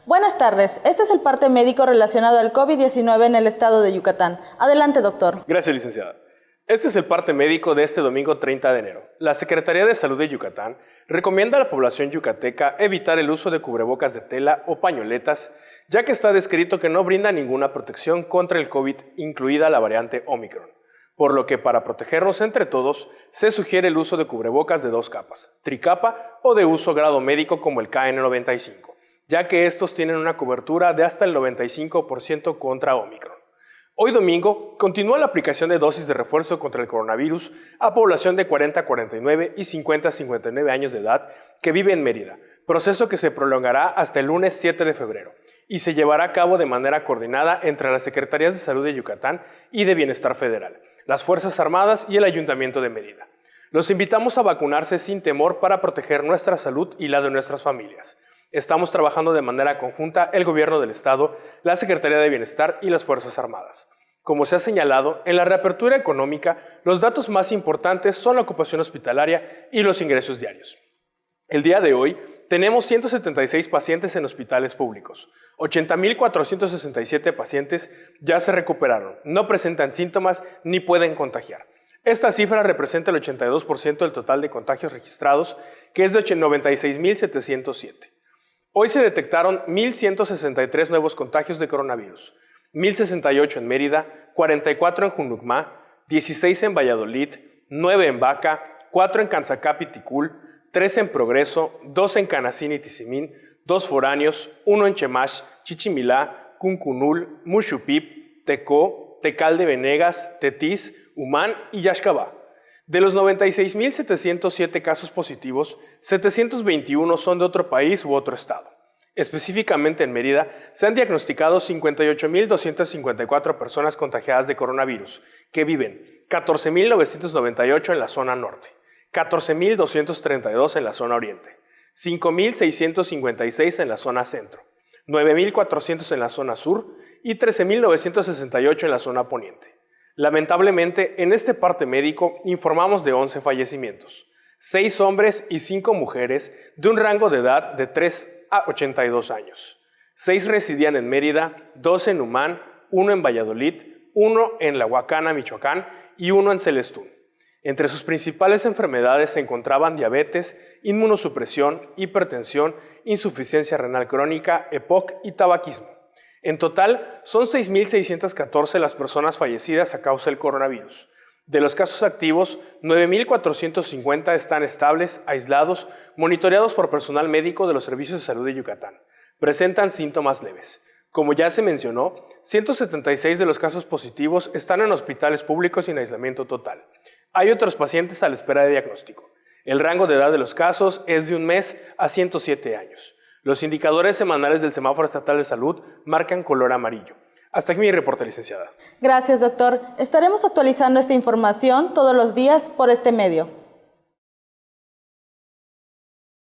Buenas tardes, este es el parte médico relacionado al COVID-19 en el estado de Yucatán. Adelante, doctor. Gracias, licenciada. Este es el parte médico de este domingo 30 de enero. La Secretaría de Salud de Yucatán recomienda a la población yucateca evitar el uso de cubrebocas de tela o pañoletas, ya que está descrito que no brinda ninguna protección contra el COVID, incluida la variante Omicron. Por lo que para protegernos entre todos, se sugiere el uso de cubrebocas de 2 capas, tricapa o de uso grado médico como el KN95, ya que estos tienen una cobertura de hasta el 95% contra Omicron. Hoy domingo, continúa la aplicación de dosis de refuerzo contra el coronavirus a población de 40 a 49 y 50 a 59 años de edad que vive en Mérida, proceso que se prolongará hasta el lunes 7 de febrero y se llevará a cabo de manera coordinada entre las Secretarías de Salud de Yucatán y de Bienestar Federal, las Fuerzas Armadas y el Ayuntamiento de Mérida. Los invitamos a vacunarse sin temor para proteger nuestra salud y la de nuestras familias. Estamos trabajando de manera conjunta el Gobierno del Estado, la Secretaría de Bienestar y las Fuerzas Armadas. Como se ha señalado, en la reapertura económica, los datos más importantes son la ocupación hospitalaria y los ingresos diarios. El día de hoy, tenemos 176 pacientes en hospitales públicos. 80.467 pacientes ya se recuperaron, no presentan síntomas ni pueden contagiar. Esta cifra representa el 82% del total de contagios registrados, que es de 96.707. Hoy se detectaron 1.163 nuevos contagios de coronavirus, 1.068 en Mérida, 44 en Junucmá, 16 en Valladolid, 9 en Baca, 4 en Canzacap y Ticul, 3 en Progreso, 2 en Canacín y Tizimín, 2 foráneos, 1 en Chemash, Chichimilá, Cuncunul, Muxupip, Tecó, Tecal de Venegas, Tetis, Humán y Yaxcabá. De los 96.707 casos positivos, 721 son de otro país u otro estado. Específicamente en Mérida, se han diagnosticado 58.254 personas contagiadas de coronavirus, que viven 14.998 en la zona norte, 14.232 en la zona oriente, 5.656 en la zona centro, 9.400 en la zona sur y 13.968 en la zona poniente. Lamentablemente, en este parte médico informamos de 11 fallecimientos, 6 hombres y 5 mujeres de un rango de edad de 3 a 82 años. 6 residían en Mérida, 2 en Humán, 1 en Valladolid, 1 en La Huacana, Michoacán y 1 en Celestún. Entre sus principales enfermedades se encontraban diabetes, inmunosupresión, hipertensión, insuficiencia renal crónica, EPOC y tabaquismo. En total, son 6.614 las personas fallecidas a causa del coronavirus. De los casos activos, 9.450 están estables, aislados, monitoreados por personal médico de los servicios de salud de Yucatán. Presentan síntomas leves. Como ya se mencionó, 176 de los casos positivos están en hospitales públicos y en aislamiento total. Hay otros pacientes a la espera de diagnóstico. El rango de edad de los casos es de 1 mes a 107 años. Los indicadores semanales del Semáforo Estatal de Salud marcan color amarillo. Hasta aquí mi reporte, licenciada. Gracias, doctor. Estaremos actualizando esta información todos los días por este medio.